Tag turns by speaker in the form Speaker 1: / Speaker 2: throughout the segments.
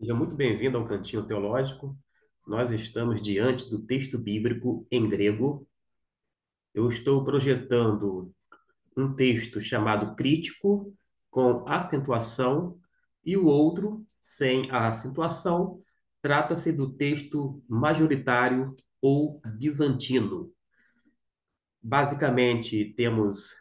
Speaker 1: Seja muito bem-vindo ao Cantinho Teológico. Nós estamos diante do texto bíblico em grego. Eu estou projetando um texto chamado crítico, com acentuação, e o outro, sem a acentuação. Trata-se do texto majoritário ou bizantino. Basicamente, temos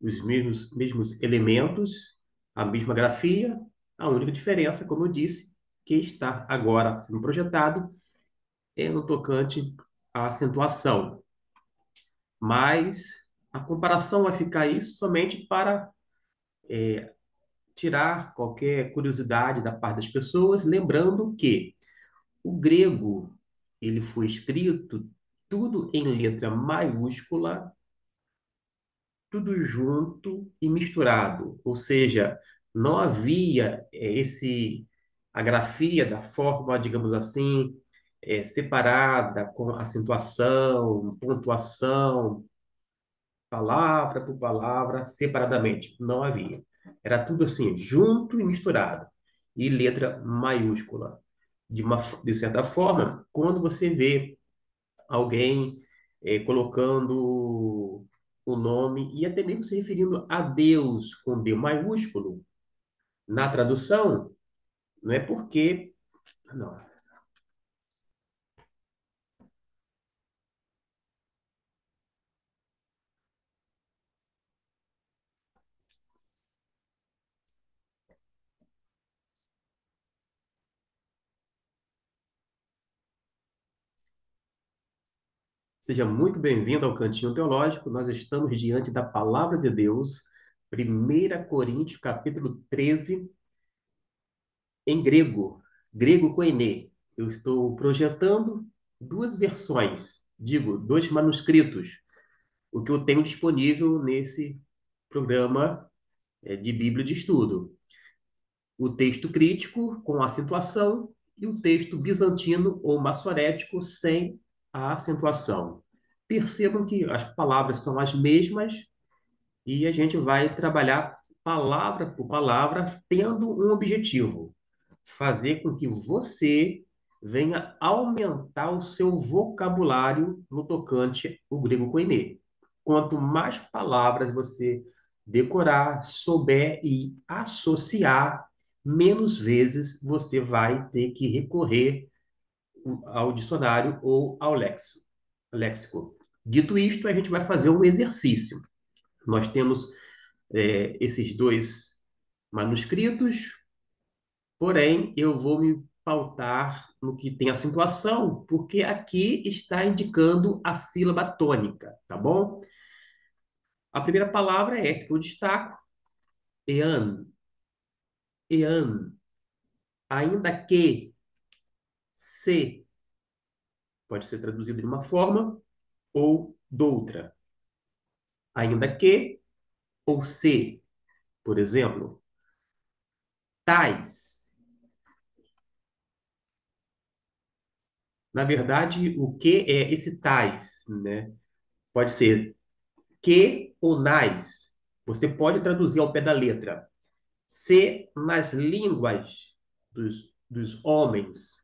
Speaker 1: os mesmos elementos, a mesma grafia, a única diferença, como eu disse, que está agora sendo projetado é no tocante à acentuação. Mas a comparação vai ficar isso somente para tirar qualquer curiosidade da parte das pessoas, lembrando que o grego ele foi escrito tudo em letra maiúscula, tudo junto e misturado, ou seja, não havia a grafia da forma, digamos assim, separada com acentuação, pontuação, palavra por palavra, separadamente. Não havia. Era tudo assim, junto e misturado. E letra maiúscula. De certa forma, quando você vê alguém colocando o nome e até mesmo se referindo a Deus com D maiúsculo na tradução, não é porque. Não. Seja muito bem-vindo ao Cantinho Teológico. Nós estamos diante da Palavra de Deus, 1 Coríntios, capítulo 13, em grego, grego koiné. Eu estou projetando duas versões, digo, dois manuscritos, o que eu tenho disponível nesse programa de Bíblia de estudo. O texto crítico com acentuação e o texto bizantino ou massorético sem a acentuação. Percebam que as palavras são as mesmas e a gente vai trabalhar palavra por palavra, tendo um objetivo: fazer com que você venha aumentar o seu vocabulário no tocante ao grego koiné. Quanto mais palavras você decorar, souber e associar, menos vezes você vai ter que recorrer ao dicionário ou ao léxico. Dito isto, a gente vai fazer um exercício. Nós temos esses dois manuscritos, porém, eu vou me pautar no que tem acentuação, porque aqui está indicando a sílaba tônica, tá bom? A primeira palavra é esta que eu destaco, ean, ean, ainda que se pode ser traduzido de uma forma ou doutra. Ainda que ou se, por exemplo, tais. Na verdade, o que é esse tais, né? Pode ser que ou nas. Você pode traduzir ao pé da letra. Se nas línguas dos homens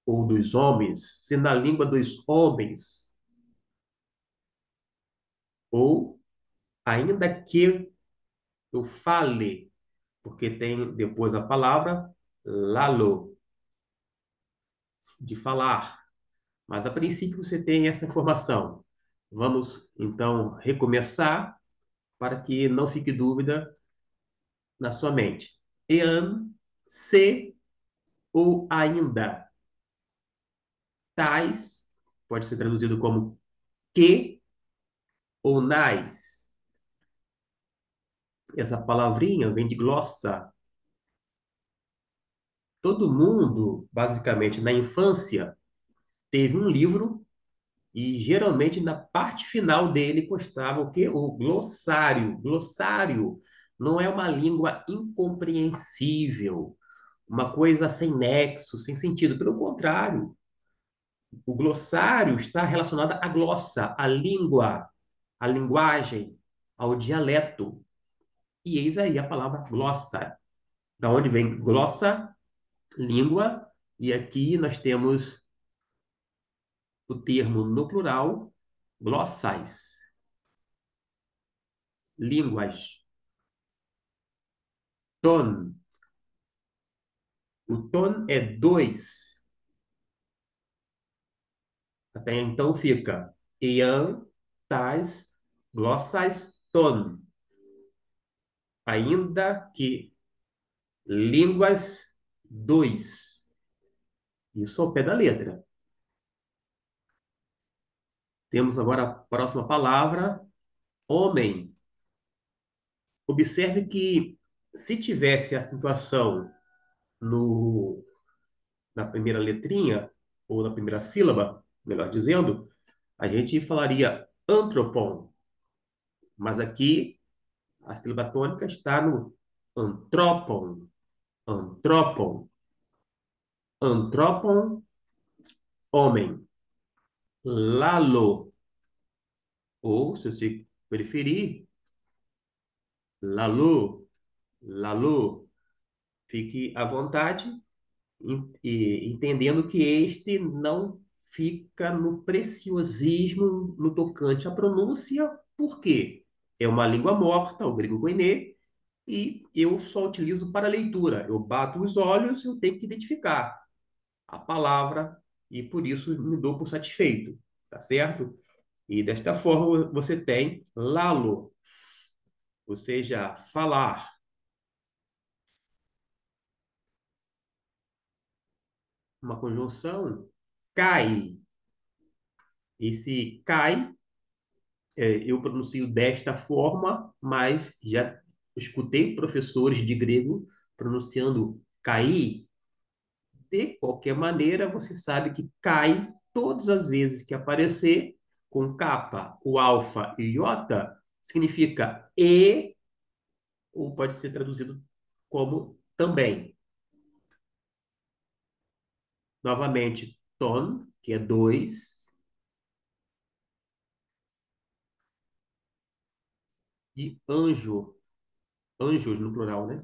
Speaker 1: ou dos homens, se na língua dos homens, ou ainda que eu fale, porque tem depois a palavra lalo, de falar. Mas a princípio você tem essa informação. Vamos então recomeçar para que não fique dúvida na sua mente. Ean, se ou ainda. Tais pode ser traduzido como que ou nas. Essa palavrinha vem de glossa. Todo mundo, basicamente, na infância, teve um livro e geralmente na parte final dele constava o quê? O glossário. Glossário não é uma língua incompreensível, uma coisa sem nexo, sem sentido. Pelo contrário, o glossário está relacionado à glossa, à língua, à linguagem, ao dialeto. E eis aí a palavra glossa. Da onde vem glossa, língua, e aqui nós temos o termo no plural, glossais, línguas. Ton. O ton é dois. Até então fica ian, tais, glossais, ton. Ainda que línguas, dois. Isso ao pé da letra. Temos agora a próxima palavra, homem. Observe que se tivesse a situação no, na primeira letrinha, ou na primeira sílaba, melhor dizendo, a gente falaria antropon. Mas aqui a sílaba tônica está no antropon. Antropon. Antropon, homem. Lalo, ou, se você preferir, Lalu. Lalu. Fique à vontade, entendendo que este não fica no preciosismo no tocante à pronúncia, porque é uma língua morta, o grego koiné, e eu só utilizo para leitura. Eu bato os olhos, eu tenho que identificar a palavra e por isso me dou por satisfeito, tá certo? E desta forma você tem lalo, ou seja, falar, uma conjunção cai. Esse cai, eu pronuncio desta forma, mas já escutei professores de grego pronunciando cair. De qualquer maneira, você sabe que cai todas as vezes que aparecer com capa, o alfa e iota, significa e, ou pode ser traduzido como também. Novamente, ton, que é dois, e anjo, anjos no plural, né?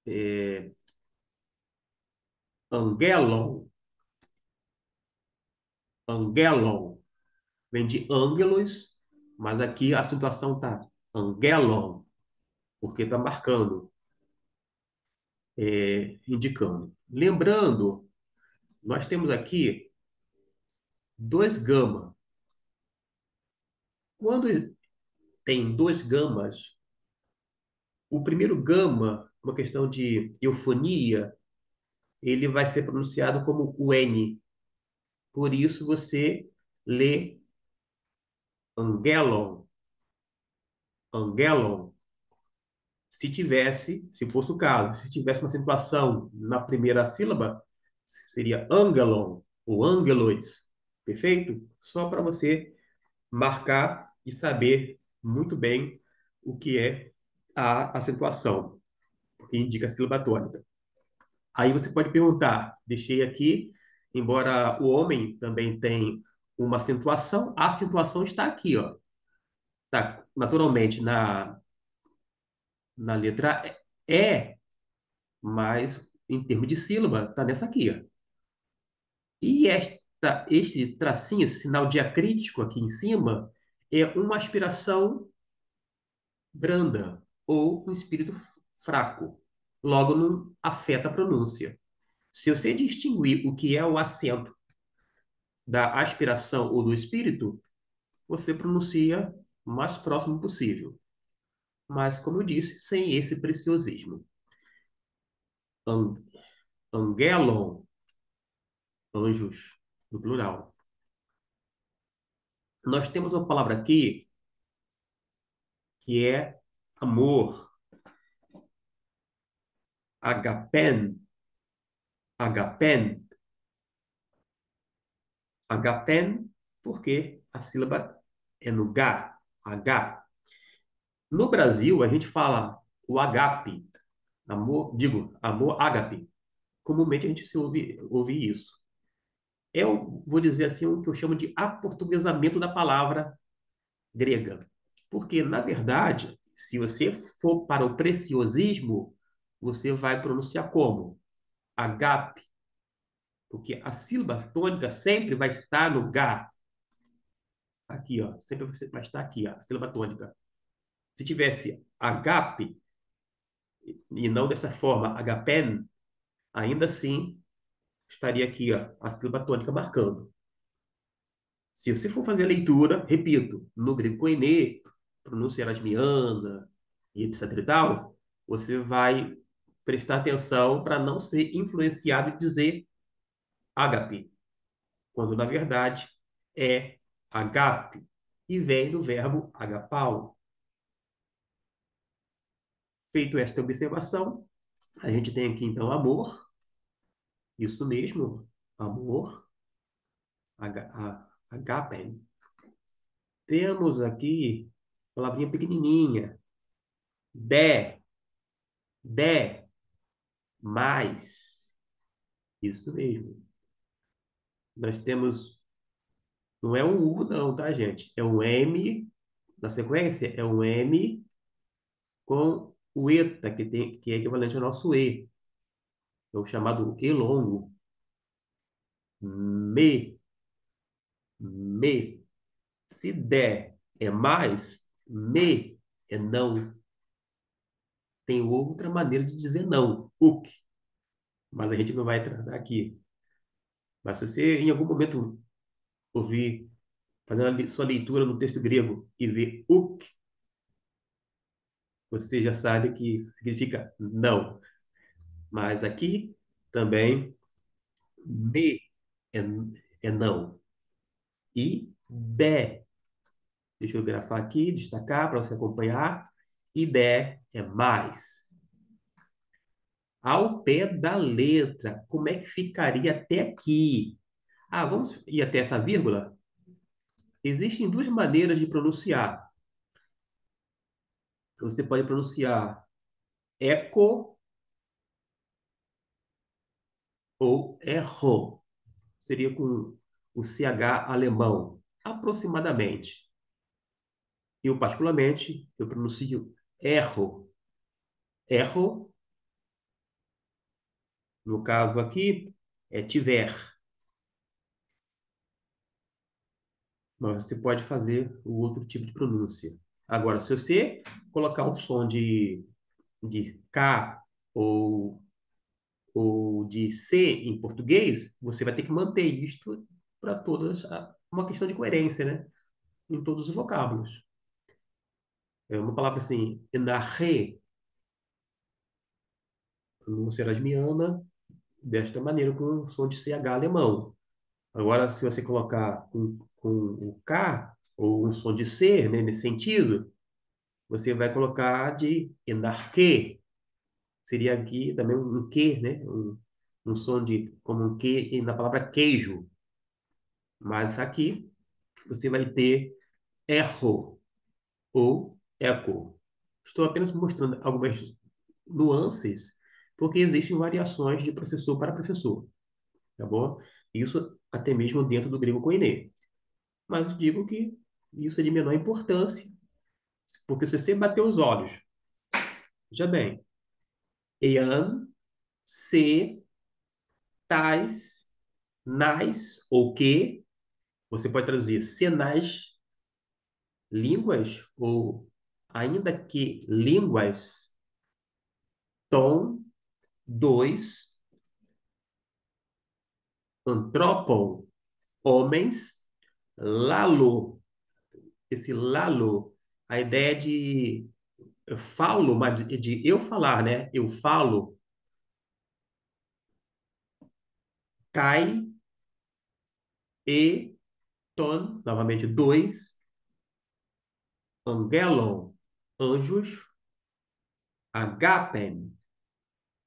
Speaker 1: É, angelon, angelon, vem de ângelos, mas aqui a situação tá angelon, porque está marcando, indicando. Lembrando, nós temos aqui dois gama. Quando tem dois gamas, o primeiro gama, uma questão de eufonia, ele vai ser pronunciado como o N. Por isso você lê Angelon, Angelon. Se fosse o caso, se tivesse uma acentuação na primeira sílaba, seria Angelon ou Angelos. Perfeito? Só para você marcar e saber muito bem o que é a acentuação, porque indica a sílaba tônica. Aí você pode perguntar, deixei aqui, embora o homem também tem uma acentuação, a acentuação está aqui, ó. Tá, naturalmente na letra E, mas em termos de sílaba, está nessa aqui, ó. E este tracinho, esse sinal diacrítico aqui em cima, é uma aspiração branda ou um espírito fraco. Logo, não afeta a pronúncia. Se você distinguir o que é o acento da aspiração ou do espírito, você pronuncia o mais próximo possível. Mas, como eu disse, sem esse preciosismo. An- Angelon, anjos, no plural. Nós temos uma palavra aqui que é amor, agapen, agapen, agapen, porque a sílaba é no H, H. No Brasil, a gente fala o agape, amor, digo, amor ágape. Comumente a gente ouve isso. Eu vou dizer assim, o que eu chamo de aportuguesamento da palavra grega. Porque, na verdade, Se você for para o preciosismo, você vai pronunciar como? Agape, porque a sílaba tônica sempre vai estar no Gá. Aqui, ó, sempre vai estar aqui, ó, a sílaba tônica. Se tivesse agape, e não dessa forma, agapen, ainda assim estaria aqui, ó, a sílaba tônica marcando. Se você for fazer a leitura, repito, no grego koiné, pronúncia erasmiana e etc e tal, você vai prestar atenção para não ser influenciado e dizer ágape, quando na verdade é agape e vem do verbo agapau. Feito esta observação, a gente tem aqui então amor, isso mesmo, amor, agapen. Temos aqui palavrinha pequenininha, de, mais. Isso mesmo. Nós temos, não é um U não, tá, gente? É um M, na sequência, é um M com o ETA, que é equivalente ao nosso E, é o chamado E longo. Me, me. Se der é mais, me é não. Tem outra maneira de dizer não, uk, mas a gente não vai tratar aqui. Mas se você em algum momento ouvir, fazendo sua leitura no texto grego e ver uk, você já sabe que significa não. Mas aqui também me é, é não. E deixa eu grafar aqui, destacar para você acompanhar. E é mais. Ao pé da letra, como é que ficaria até aqui? Ah, vamos ir até essa vírgula? Existem duas maneiras de pronunciar. Você pode pronunciar eco ou erro. Seria com o CH alemão, aproximadamente. Eu, particularmente, eu pronuncio erro. Erro, no caso aqui, é tiver. Mas você pode fazer o outro tipo de pronúncia. Agora, se você colocar um som de K ou, ou de C em português, você vai ter que manter isto para todas, uma questão de coerência, né? Em todos os vocábulos. É uma palavra assim, enarre, pronúncia erasmiana, desta maneira, com o som de CH alemão. Agora, se você colocar com o K, ou um som de C, né, nesse sentido, você vai colocar de enarque. Seria aqui também um Q, né? Um som de, como um Q na palavra queijo. Mas aqui você vai ter erro ou eco. Estou apenas mostrando algumas nuances, porque existem variações de professor para professor, tá bom? Isso até mesmo dentro do grego koiné. Mas digo que isso é de menor importância, porque se você bater os olhos, veja bem, ean, se, tais, nas ou que, você pode traduzir senais, línguas, ou ainda que línguas, tom, dois, antropon, homens, lalo. Esse lalo, a ideia de eu falo, mas de eu falar, né? Eu falo, kai e ton, novamente dois, angelon, anjos, agapen,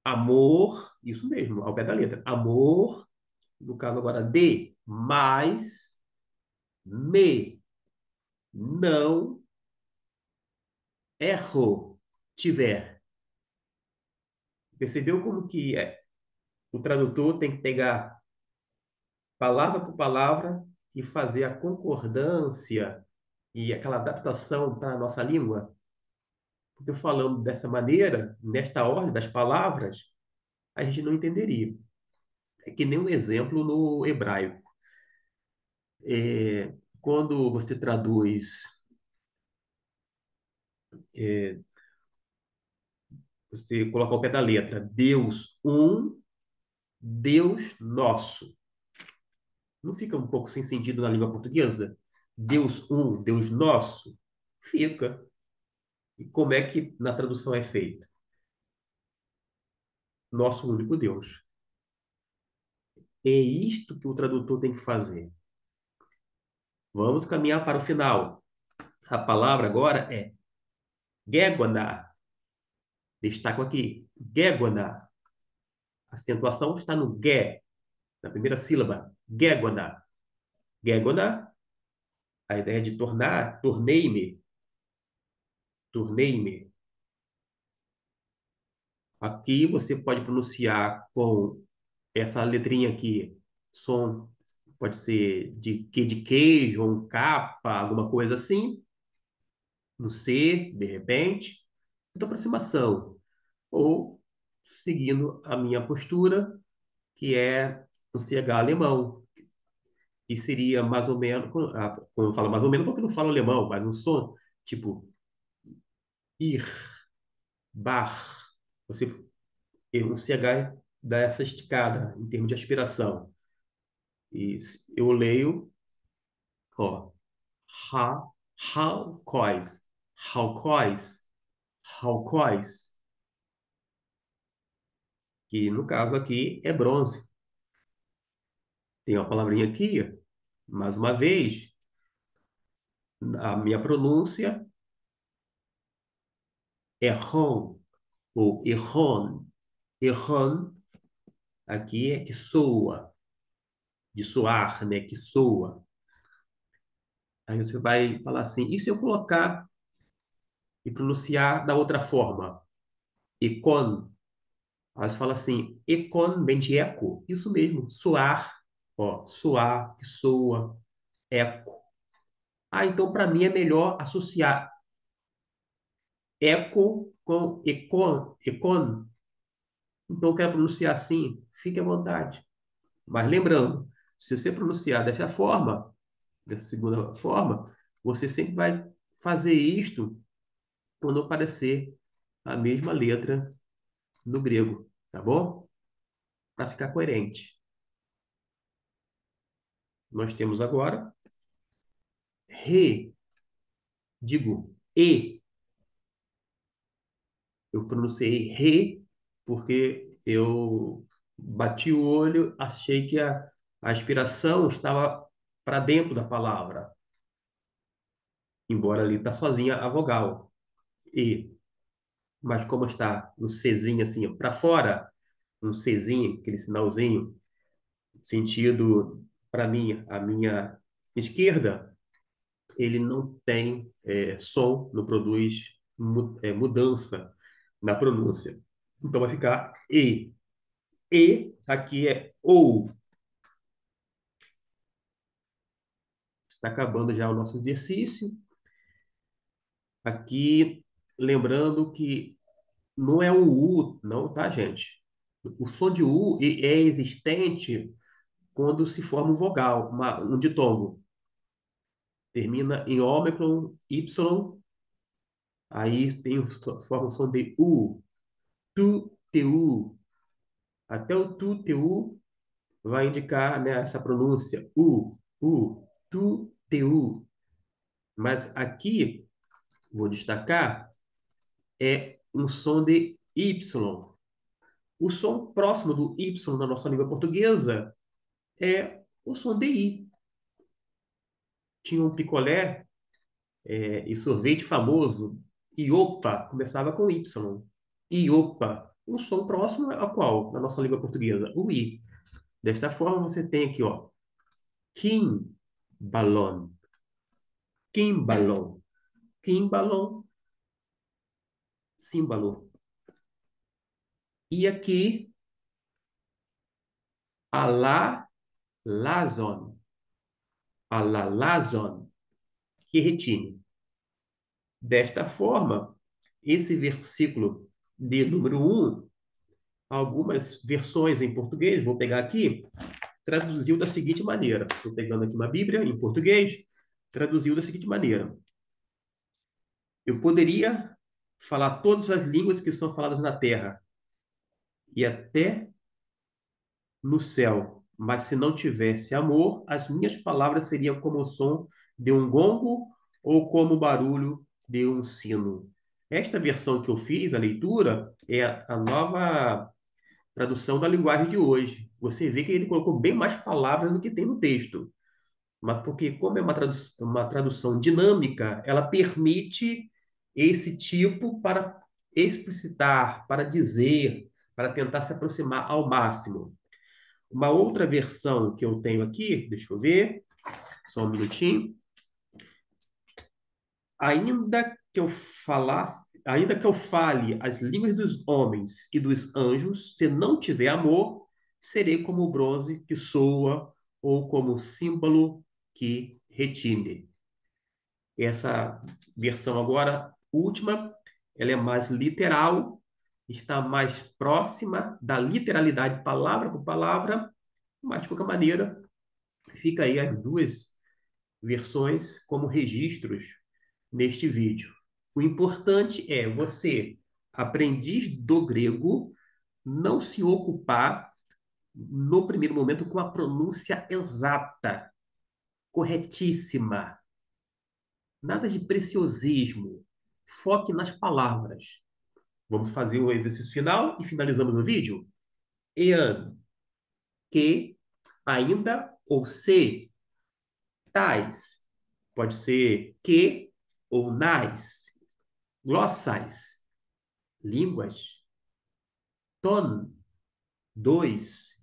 Speaker 1: amor, isso mesmo, ao pé da letra, amor, no caso agora de, mais, me, não, erro, tiver. Percebeu como que o tradutor tem que pegar palavra por palavra e fazer a concordância e aquela adaptação para a nossa língua? Porque falando dessa maneira, nesta ordem das palavras, a gente não entenderia. É que nem um exemplo no hebraico. Quando você traduz, é, você coloca ao pé da letra, Deus um, Deus nosso. Não fica um pouco sem sentido na língua portuguesa? Deus um, Deus nosso? Fica. E como é que na tradução é feito? Nosso único Deus. É isto que o tradutor tem que fazer. Vamos caminhar para o final. A palavra agora é Gegoná. Destaco aqui. Gegoná. A acentuação está no Ge, na primeira sílaba. Gegoná. Gegoná, a ideia de tornar, tornei-me, tornei-me. Aqui você pode pronunciar com essa letrinha aqui, som, pode ser de queijo, ou um capa, alguma coisa assim, no C, de repente, de aproximação, ou seguindo a minha postura, que é no CH alemão, que seria mais ou menos, quando eu falo mais ou menos, porque eu não falo alemão, mas um som tipo ir, bar, você, um CH dá essa esticada em termos de aspiração. E eu leio, ó, ha, halcois, halcois, halcois, que no caso aqui é bronze. Tem uma palavrinha aqui, mais uma vez, a minha pronúncia é ron, ou erron. Erron aqui é que soa, de soar, né? Que soa. Aí você vai falar assim, e se eu colocar e pronunciar da outra forma? Econ. Aí você fala assim, econ vem de eco. Isso mesmo, soar. Ó, soar, que soa, eco. Ah, então para mim é melhor associar eco com econ. Econ. Então eu quero pronunciar assim, fique à vontade. Mas lembrando, se você pronunciar dessa forma, dessa segunda forma, você sempre vai fazer isto quando aparecer a mesma letra no grego, tá bom? Para ficar coerente. Nós temos agora re, digo e. Eu pronunciei re porque eu bati o olho, achei que a inspiração estava para dentro da palavra, embora ali está sozinha a vogal e. Mas como está no Czinho assim, para fora, um Czinho, aquele sinalzinho, sentido para mim, a minha esquerda, ele não tem som, não produz mudança na pronúncia. Então vai ficar e. E aqui é ou. Está acabando já o nosso exercício. Aqui, lembrando que não é o U, não, tá, gente? O som de U é existente quando se forma um vogal, um ditongo. Termina em ômicron, Y, aí tem forma o som de U. Tu, teu. Até o tu, teu vai indicar, né, essa pronúncia. Tu, teu. Mas aqui, vou destacar, é um som de Y. O som próximo do Y na nossa língua portuguesa é o som de I. Tinha um picolé e sorvete famoso, Iopa, começava com Y. Iopa. O som próximo é a qual na nossa língua portuguesa? O I. Desta forma, você tem aqui, ó, Kim balão, Kim balão, Kim balão, símbolo. E aqui, alá, lazon, alá, lazon, que retine. Desta forma, esse versículo de número 1, algumas versões em português, vou pegar aqui, traduziu da seguinte maneira. Estou pegando aqui uma Bíblia em português, traduziu da seguinte maneira. Eu poderia falar todas as línguas que são faladas na terra e até no céu, mas se não tivesse amor, as minhas palavras seriam como o som de um gongo ou como o barulho de um sino. Esta versão que eu fiz, a leitura, é a nova tradução da linguagem de hoje. Você vê que ele colocou bem mais palavras do que tem no texto. Mas porque, como é uma tradução dinâmica, ela permite esse tipo para explicitar, para dizer, para tentar se aproximar ao máximo. Uma outra versão que eu tenho aqui, deixa eu ver, só um minutinho. Ainda que eu fale as línguas dos homens e dos anjos, se não tiver amor, serei como o bronze que soa ou como o símbolo que retine. Essa versão agora, última, ela é mais literal, está mais próxima da literalidade palavra por palavra, mas de qualquer maneira, fica aí as duas versões como registros neste vídeo. O importante é você, aprendiz do grego, não se ocupar no primeiro momento com a pronúncia exata, corretíssima. Nada de preciosismo. Foque nas palavras. Vamos fazer o exercício final e finalizamos o vídeo? Ean, que, ainda ou se, tais. Pode ser que ou nas. Glossais, línguas. Ton, dois.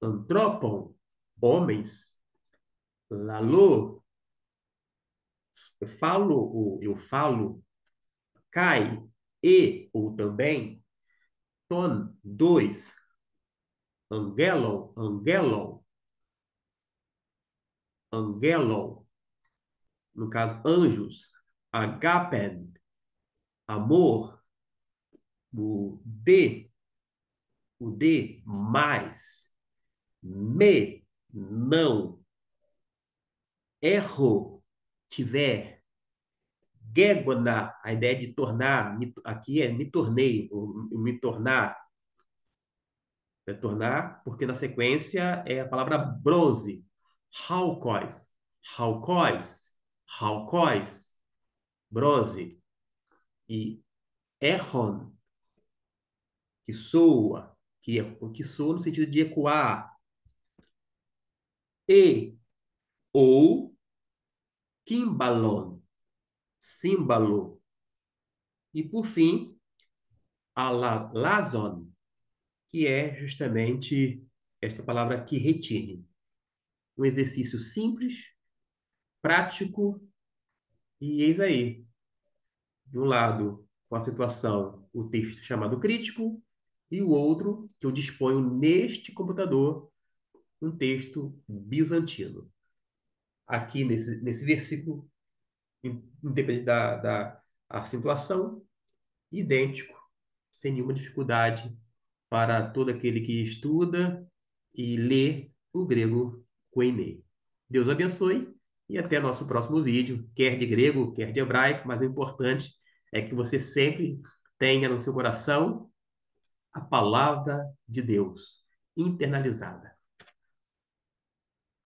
Speaker 1: Antropon, homens. Lalo, eu falo. Kai, e ou também. Ton, dois. Angelon, angelon, angelon. No caso, anjos. Agapen, amor. O de, mais. Me, não. Erro, tiver. Gegona, a ideia de tornar, aqui é me tornei, me tornar, é tornar, porque na sequência é a palavra bronze, halcóis, halcóis, halcóis, bronze, e erron, que soa, que soa no sentido de ecoar, e ou kimbalon, símbolo, e por fim, lazon, que é justamente esta palavra que retine. Um exercício simples, prático, e eis aí, de um lado, com a situação, o texto chamado crítico, e o outro, que eu disponho neste computador, um texto bizantino. Aqui nesse versículo, independente da acentuação, idêntico, sem nenhuma dificuldade para todo aquele que estuda e lê o grego koiné. Deus abençoe e até nosso próximo vídeo, quer de grego, quer de hebraico, mas o importante é que você sempre tenha no seu coração a palavra de Deus internalizada.